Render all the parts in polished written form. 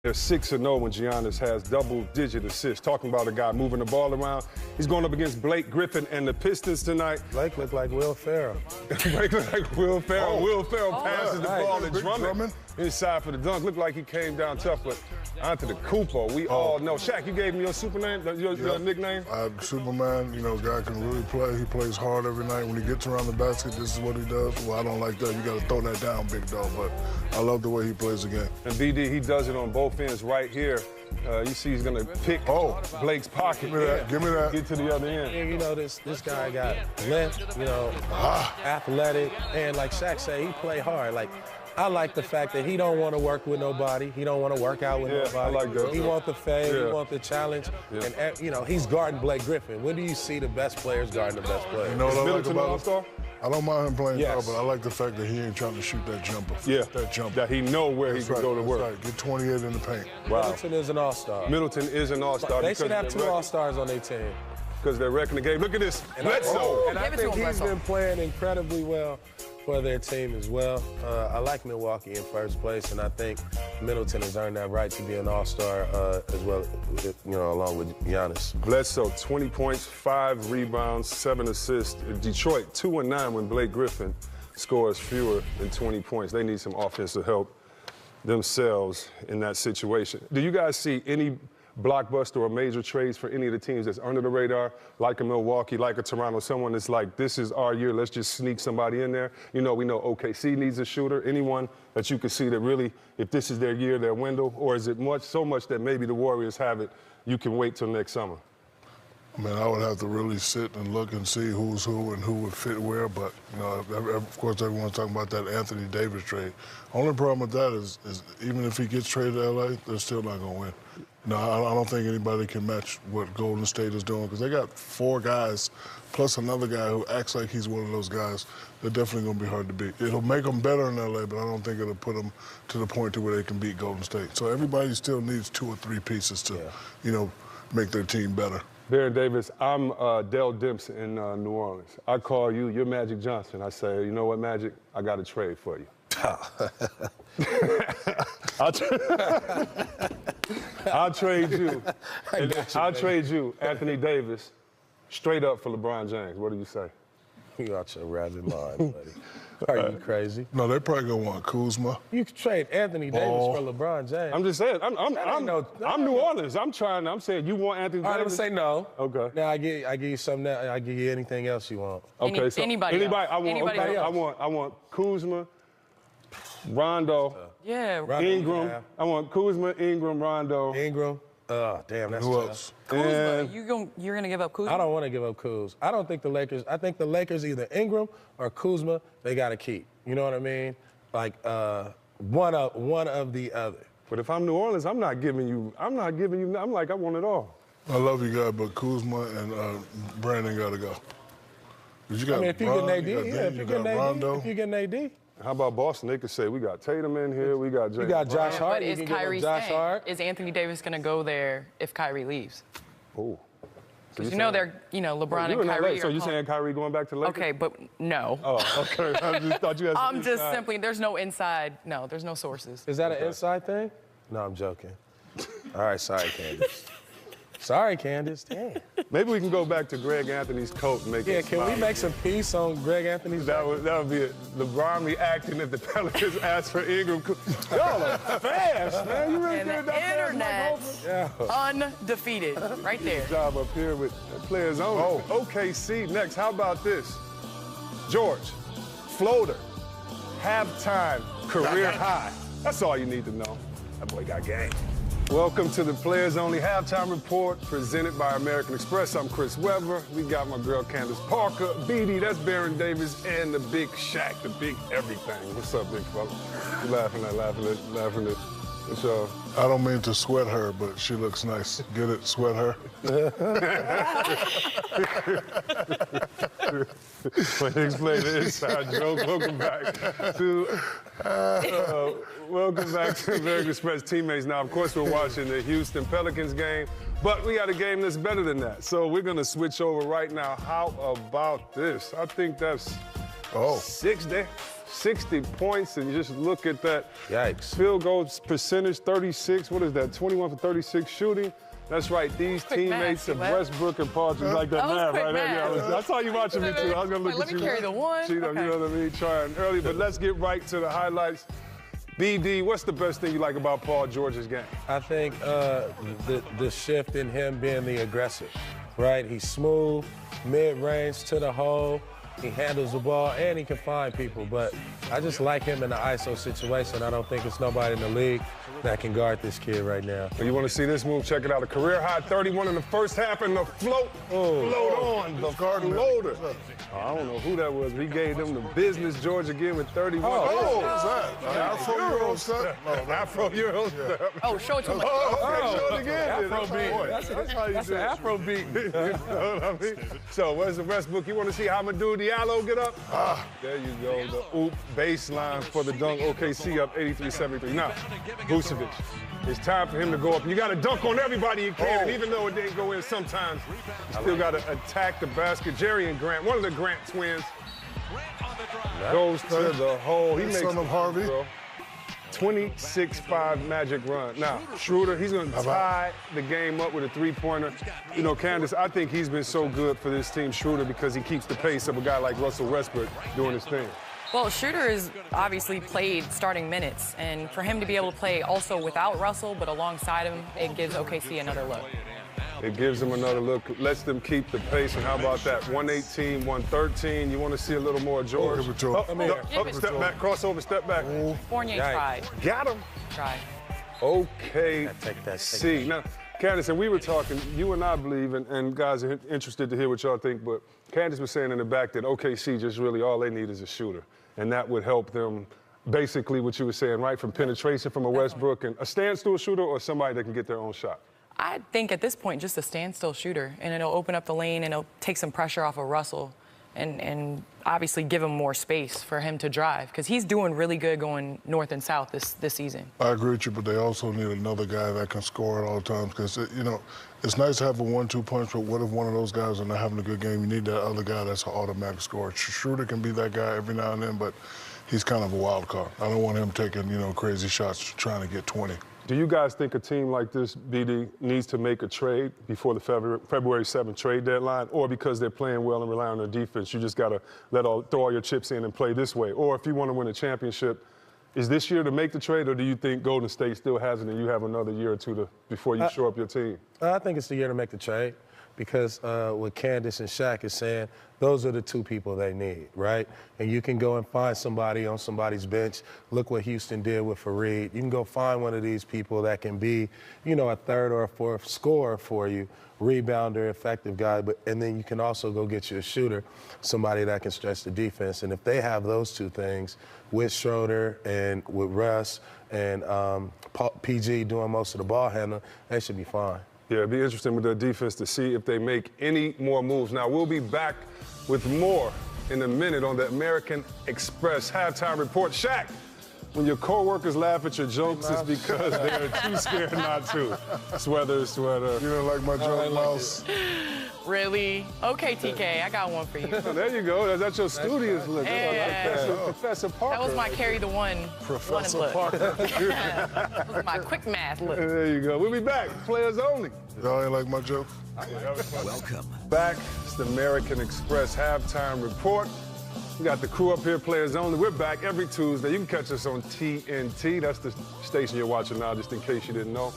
They're 6-0 when Giannis has double-digit assists. Talking about a guy moving the ball around. He's going up against Blake Griffin and the Pistons tonight. Blake looked like Will Ferrell. Blake looked like Will Ferrell. Oh. Will Ferrell passes the ball to Drummond Drummond inside for the dunk. Looked like he came down tough, but Antetokounmpo, we all know. Shaq, you gave me your super name, your nickname? Superman, you know, guy can really play. He plays hard every night. When he gets around the basket, this is what he does. Well, I don't like that. You got to throw that down, big dog, but I love the way he plays the game. And BD, he does it on both ends right here. You see he's going to pick Blake's pocket. Give me that. Give me that. Get to the other end. And, you know, this guy got length, you know, athletic, and like Shaq said, he play hard. Like, I like the fact that he don't want to work with nobody. He don't want to work out with nobody. I like that. He want the fame. He want the challenge. And, you know, he's guarding Blake Griffin. When do you see the best players guarding the best players? You know what I like about All-Star? I don't mind him playing hard, but I like the fact that he ain't trying to shoot that jumper. That jumper. That he know where he can go to work. Right. Get 28 in the paint. Wow. Middleton is an all-star. Middleton is an all-star. They should have 2 all-stars on their team. Because they're wrecking the game. Look at this. Bledsoe. And I think he's been playing incredibly well for their team as well. I like Milwaukee in first place, and I think Middleton has earned that right to be an all-star as well, you know, along with Giannis. Bledsoe, 20 points, 5 rebounds, 7 assists. Detroit, 2-9 when Blake Griffin scores fewer than 20 points. They need some offensive help themselves in that situation. Do you guys see any blockbuster or major trades for any of the teams that's under the radar, like a Milwaukee, like a Toronto, someone that's like, this is our year, let's just sneak somebody in there? You know, we know OKC needs a shooter. Anyone that you could see that really, if this is their year, their window, or is it so much that maybe the Warriors have it, you can wait till next summer? I mean, I would have to really sit and look and see who's who and who would fit where, but, you know, of course, everyone's talking about that Anthony Davis trade. Only problem with that is even if he gets traded to LA, they're still not going to win. No, I don't think anybody can match what Golden State is doing because they got 4 guys plus another guy who acts like he's one of those guys. They're definitely going to be hard to beat. It'll make them better in LA, but I don't think it'll put them to the point to where they can beat Golden State. So everybody still needs 2 or 3 pieces to, you know, make their team better. Baron Davis, I'm Dell Dempsey in New Orleans. I call you, you're Magic Johnson. I say, you know what, Magic? I got a trade for you. I'll trade you. I'll trade you, Anthony Davis, straight up for LeBron James. What do you say? You out your rabbit mind, buddy. Are you crazy? No, they're probably gonna want Kuzma. You could trade Anthony Davis for LeBron James. I'm just saying. I'm New Orleans. I'm saying you want Anthony Davis. I'm gonna say no. Okay. Now I give you something. I give you anything else you want. Okay. So anybody else. I want Kuzma, Rondo. Ingram. Yeah. I want Kuzma, Ingram, Rondo. Ingram. Oh, damn, that's Who tough. else? Kuzma, you're gonna give up Kuzma? I don't want to give up Kuz. I don't think the Lakers. I think the Lakers either Ingram or Kuzma. They got to keep. You know what I mean? Like one of the other. But if I'm New Orleans, I'm not giving you. I'm like I want it all. I love you guys, but Kuzma and Brandon got to go. You got if you get AD, if you get AD. How about Boston? They could say, we got Tatum in here, we got James. You got Josh Hart. But is Kyrie staying? Is Anthony Davis going to go there if Kyrie leaves? Oh. Because LeBron and Kyrie So you're saying Kyrie going back to Lakers? Okay, but no. Oh, okay. I just thought you had I'm just simply, there's no inside, there's no sources. Is that an inside thing? No, I'm joking. All right, sorry, Candace. Sorry, Candace. Damn. Maybe we can go back to Greg Anthony's coat and make it can we make some peace on Greg Anthony's? That would be it. LeBron reacting if the Pelicans asked for Ingram. Y'all are fast, man. You really And did the that internet, undefeated, right there. Job up here with players only. OKC next. How about this? George, floater, halftime, career high. That's all you need to know. That boy got game. Welcome to the Players Only Halftime Report, presented by American Express. I'm Chris Webber. We got my girl Candace Parker, BD, that's Baron Davis, and the big Shaq, the big everything. What's up, big fella? You laughing at. What's up? I don't mean to sweat her, but she looks nice. Get it? Sweat her? Explain the inside joke. Welcome back to American Express Teammates. Now, of course, we're watching the Houston Pelicans game, but we got a game that's better than that. So we're going to switch over right now. How about this? I think that's 6 days. 60 points, and you just look at that. Yikes. Field goal percentage, 36. What is that? 21 for 36 shooting. That's right. These Quick math, teammates of what? Westbrook and Paul just like that That was math, quick right? math. Yeah, I saw you watching me too. I was gonna look Let at me you. carry the one. You know what I mean? Trying early, but let's get right to the highlights. BD, what's the best thing you like about Paul George's game? I think the shift in him being the aggressive, right? He's smooth, mid-range to the hole. He handles the ball, and he can find people. But I just like him in the ISO situation. I don't think it's nobody in the league that can guard this kid right now. You want to see this move? Check it out. A career high 31 in the first half, and the float on the floater. I don't know who that was. He gave them the business. George again with 31. Oh, what's that? Afro Euro step? Afro Euro step. Oh, show it to him. Okay, show it again. Afro beat. That's how you That's do an it. Afro beat. You know what I mean? So, where's the Westbrook? You want to see how Amadou Diallo get up? There you go. The oop baseline for the dunk. OKC up 83-73. Now, Vucevic. It's time for him to go up. You got to dunk on everybody you can. And even though it didn't go in sometimes, you still got to attack the basket. Jerry and Grant, one of the Grant twins, goes to the hole. He makes Son of Harvey. 26-5 Magic run. Now, Schroeder, he's going to tie the game up with a three-pointer. You know, Candace, I think he's been so good for this team, Schroeder, because he keeps the pace of a guy like Russell Westbrook doing his thing. Well, Schroeder has obviously played starting minutes, and for him to be able to play also without Russell, but alongside him, it gives OKC another look. It gives them another look, lets them keep the pace, and how about that? 118, 113. You want to see a little more George? Give it to him. Up, step back, crossover, step back. Fournier tried. Got him. Tried. OKC. Now, Candace, and we were talking, you and I believe, and guys are interested to hear what y'all think, but Candace was saying in the back that OKC just really all they need is a shooter, and that would help them basically what you were saying, right, from penetration from a Westbrook and a standstill shooter or somebody that can get their own shot. I think at this point, just a standstill shooter, and it'll open up the lane and it'll take some pressure off of Russell and obviously give him more space for him to drive, because he's doing really good going north and south this season. I agree with you, but they also need another guy that can score at all times, because, you know, it's nice to have a 1-2 punch, but what if one of those guys are not having a good game? You need that other guy that's an automatic scorer. Schroeder can be that guy every now and then, but he's kind of a wild card. I don't want him taking, you know, crazy shots trying to get 20. Do you guys think a team like this, BD, needs to make a trade before the February 7th trade deadline, or because they're playing well and rely on their defense, you just got to throw all your chips in and play this way? Or if you want to win a championship, is this year to make the trade, or do you think Golden State still has it and you have another year or two before you shore up your team? I think it's the year to make the trade, because what Candace and Shaq is saying, those are the two people they need, right? And you can go and find somebody on somebody's bench. Look what Houston did with Fareed. You can go find one of these people that can be, you know, a third or a fourth scorer for you, rebounder, effective guy, and then you can also go get you a shooter, somebody that can stretch the defense. And if they have those two things with Schroeder and with Russ and PG doing most of the ball handling, they should be fine. Yeah, it'd be interesting with their defense to see if they make any more moves. Now, we'll be back with more in a minute on the American Express halftime report. Shaq, when your coworkers laugh at your jokes, it's because they're too scared not to. Sweater. You don't like my joke, Mouse? Really? Okay, TK, I got one for you. Oh, there you go. That's your studious look. Yeah. Professor Parker. That was my carry the one. Professor look. Parker. That was my quick math look. There you go. We'll be back. Players only. Y'all ain't like my joke? Welcome. Back. It's the American Express halftime report. We got the crew up here, players only. We're back every Tuesday. You can catch us on TNT. That's the station you're watching now, just in case you didn't know.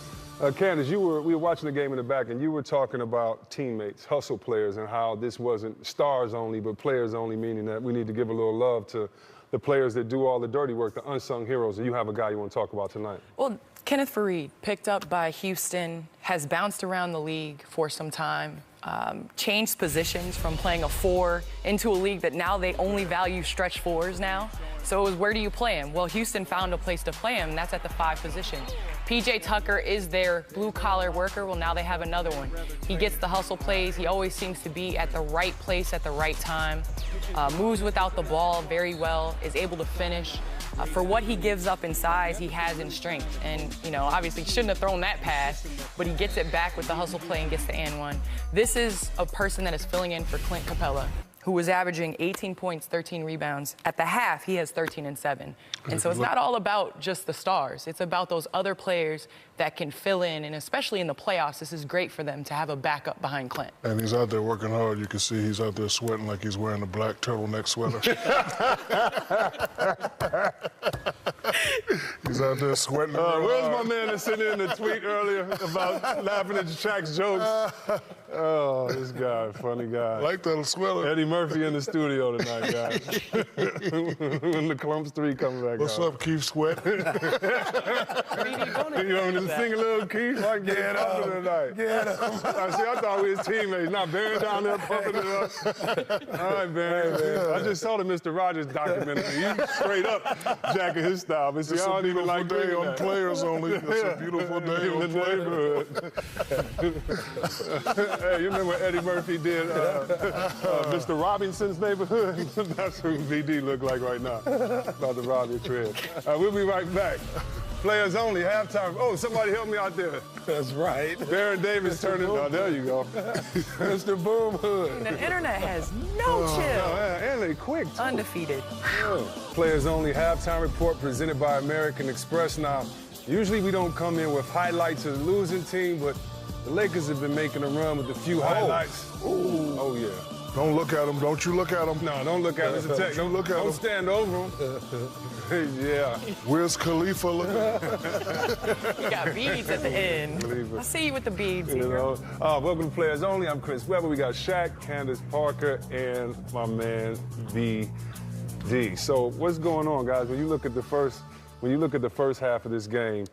Candace, we were watching the game in the back, and you were talking about teammates, hustle players, and how this wasn't stars only, but players only, meaning that we need to give a little love to the players that do all the dirty work, the unsung heroes. And you have a guy you want to talk about tonight. Well, Kenneth Fareed, picked up by Houston, has bounced around the league for some time, changed positions from playing a 4 into a league that now they only value stretch 4s now. So it was, where do you play him? Well, Houston found a place to play him, and that's at the 5 position. P.J. Tucker is their blue-collar worker. Well, now they have another one. He gets the hustle plays. He always seems to be at the right place at the right time. Moves without the ball very well, is able to finish. For what he gives up in size, he has in strength. And, you know, obviously shouldn't have thrown that pass, but he gets it back with the hustle play and gets the and one. This is a person that is filling in for Clint Capella. who was averaging 18 points, 13 rebounds. At the half, he has 13 and 7. And so it's not all about just the stars. It's about those other players that can fill in, and especially in the playoffs, this is great for them to have a backup behind Clint. And he's out there working hard. You can see he's out there sweating like he's wearing a black turtleneck sweater. He's out there sweating. Where's my man that sent in the tweet earlier about laughing at Shaq's jokes? Oh, this guy, funny guy. Like that sweater. Eddie Murphy in the studio tonight, guys. When the Clumps 3 comes back What's up, Keith Sweat? You want me to sing a little, Keith? I get up tonight. Get him. I thought we was teammates. Not Barry down there pumping it up. All right, Barry. I just saw the Mr. Rogers documentary. You straight up jacking his style. But see, It's I a don't even like beautiful day doing on that. Players Only. It's a beautiful day In the on Players. neighborhood. Hey, you remember what Eddie Murphy did Mr. Robinson's Neighborhood? That's who VD look like right now. About to rob your crib. We'll be right back. Players Only, halftime. Oh, somebody help me out there. That's right. Baron Davis turning. Oh, there you go. Mr. Boom Hood. The internet has no chill. And they quick, too. Undefeated. Players Only halftime report presented by American Express. Now, usually we don't come in with highlights of the losing team, but the Lakers have been making a run with a few highlights. Ooh. Oh, yeah. Don't look at him. Don't you look at him. No, don't look at him. It's a tech. Don't look at him. Don't stand over him. Yeah. Where's Khalifa looking? You got beads at the end. Khalifa. I see you with the beads, You Ebro. know. Welcome to Players Only. I'm Chris Webber. We got Shaq, Candace Parker, and my man VD. So what's going on, guys? When you look at the first half of this game,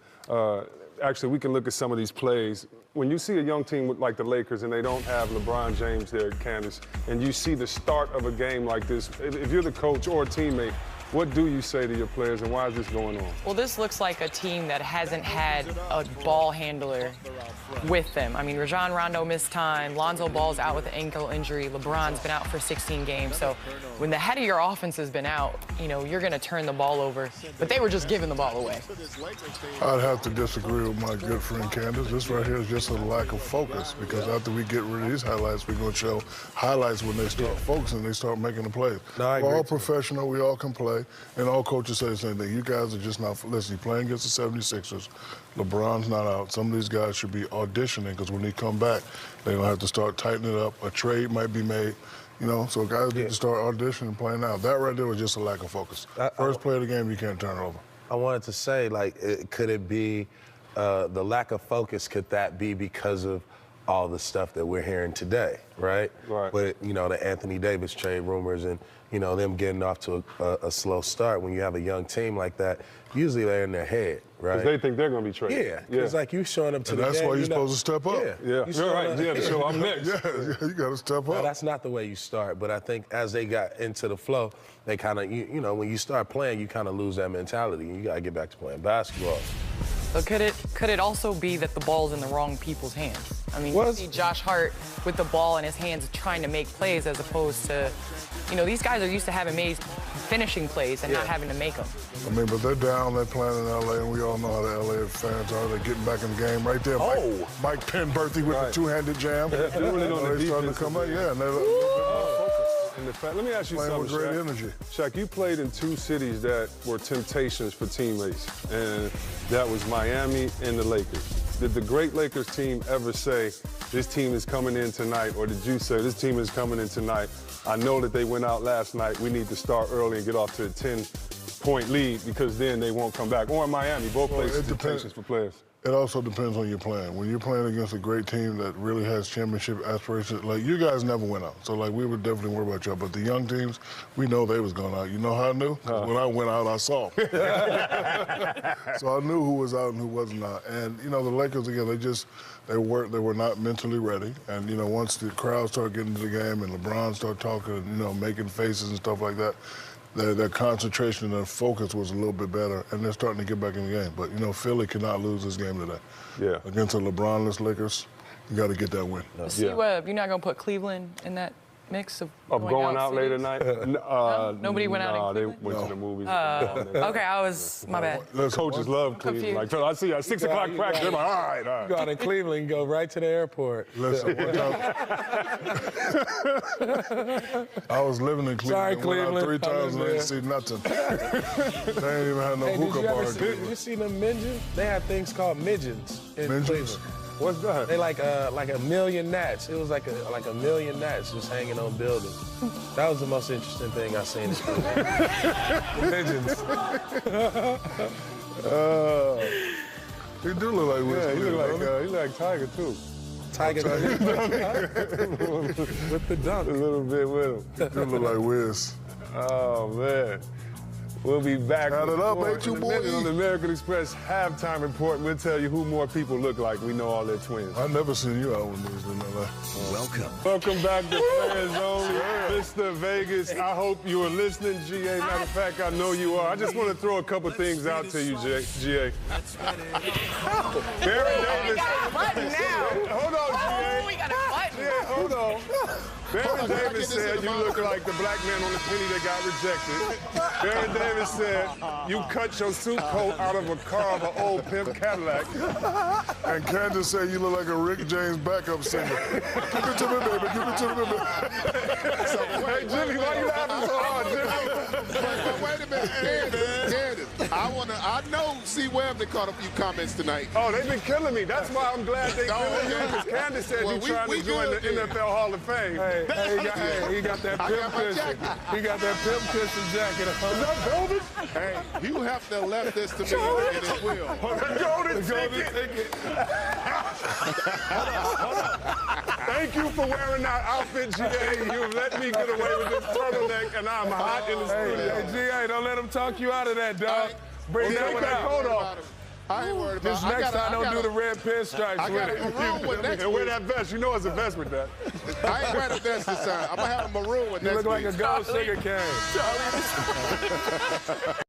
actually we can look at some of these plays. When you see a young team like the Lakers and they don't have LeBron James there, Candace, and you see the start of a game like this, if you're the coach or a teammate, what do you say to your players and why is this going on? Well, this looks like a team that hasn't had a ball handler with them. I mean, Rajon Rondo missed time. Lonzo Ball's out with an ankle injury. LeBron's been out for 16 games. So when the head of your offense has been out, you know, you're going to turn the ball over. But they were just giving the ball away. I'd have to disagree with my good friend Candace. This right here is just a lack of focus because after we get rid of these highlights, we're going to show highlights when they start focusing, they start making the plays. No, I We're agree all too. professional. We all can play. And all coaches say the same thing. You guys are just not, listen, you're playing against the 76ers. LeBron's not out. Some of these guys should be auditioning because when they come back, they're going to have to start tightening it up. A trade might be made. You know, so guys need to start auditioning and playing out. That right there was just a lack of focus. First play of the game, you can't turn it over. I wanted to say, like, could it be the lack of focus? Could that be because of all the stuff that we're hearing today, right? Right. But, you know, the Anthony Davis trade rumors and, you know, them getting off to a slow start. When you have a young team like that, usually they're in their head, right? Because they think they're going to be traded. Yeah, because like you showing up to And the that's game, why you're you know- supposed to step up. Yeah, You you're right. showing Yeah, up- to show I'm next. Yeah, you got to step No, up. that's not the way you start. But I think as they got into the flow, they kind of, you know, when you start playing, you kind of lose that mentality. You got to get back to playing basketball. So could it also be that the ball's in the wrong people's hands? I mean, you see Josh Hart with the ball in his hands trying to make plays as opposed to, you know, these guys are used to having finishing plays and not having to make them. I mean, but they're down, they're playing in L.A., and we all know how the L.A. fans are. They're getting back in the game right there. Mike Penberthy with the two-handed jam. They're really on the They're starting to defensive come out, end. yeah, and they're a little bit more focused. Let me ask you Playing something, with great Shaq. energy. Shaq, you played in two cities that were temptations for teammates, and that was Miami and the Lakers. Did the great Lakers team ever say, this team is coming in tonight, or did you say, this team is coming in tonight? I know that they went out last night. We need to start early and get off to a 10-point lead because then they won't come back. Or in Miami, both places temptations for players. It also depends on your plan. When you're playing against a great team that really has championship aspirations, like you guys never went out. So like we would definitely worry about y'all. But the young teams, we know they was going out. You know how I knew? 'Cause when I went out, I saw. So I knew who was out and who wasn't out. And you know, the Lakers again, they were not mentally ready. And you know, once the crowd started getting into the game and LeBron started talking, you know, making faces and stuff like that, their concentration and their focus was a little bit better, and they're starting to get back in the game. But, you know, Philly cannot lose this game today. Yeah. Against the LeBron-less Lakers, you got to get that win. See, you're not going to put Cleveland in that mix of going out late at night? Nobody went out in No, they Cleveland? went to the movies. Okay, my bad. Coaches love Cleveland. Like, I see at 6 o'clock practice, they're like, all right. You go out in Cleveland and go right to the airport. Listen, one time, I was living in Cleveland. Sorry, Went out Cleveland. 3 times and I I ain't seen nothing. They ain't even had no Hey, hookah bar. did you see them midgets? They have things called midgets in Midgets? Cleveland. What's that? They like a million gnats. It was like a million gnats just hanging on buildings. That was the most interesting thing I seen in Cleveland. Midgets. He do look like Wiz Yeah, he Khalifa, look like Tiger, too. Tiger with the dunk. A little bit with him. He do look like Wiz. Oh, man. We'll be back Count it up, in ain't you, a minute boy? on the American Express halftime report. We'll tell you who more people look like. We know all their twins. I never seen you out when you was in L.A. Welcome back to Fans Only, Mr. Vegas. I hope you are listening, GA. Matter of fact, I know you are. I just want to throw a couple things out to you, GA. Baron Davis. Button now. Hold on, GA. We got a button. Yeah, hold on. Baron Davis said you look like the black man on the penny that got rejected. Baron Davis said you cut your suit coat out of a car of an old pimp Cadillac. And Candace said you look like a Rick James backup singer. Give it to me, baby. Give it to me, baby. Hey, Jimmy, why you laughing so hard, Jimmy? Wait a minute, Candace. I know C. Webb caught a few comments tonight. Oh, they've been killing me. That's why I'm glad they killing you, because Candace said you trying to join the NFL Hall of Fame. Hey, he got that pimp cushion. He got that pimp cushion jacket. Is that velvet? Hey, you have to have left this to me, and it will. Golden ticket. Thank you for wearing that outfit, GA. You've let me get away with this turtleneck, and I'm hot in the studio. Hey, GA, don't let him talk you out of that, dog. Bring that one out. Coat off. I ain't worried about This next time, don't do the red pinstripes I with got it. a maroon one next And wear week. that vest. You know it's a vest with that. I ain't wearing a vest this time. I'm going to have a maroon one You next look like week. a gold sugar cane.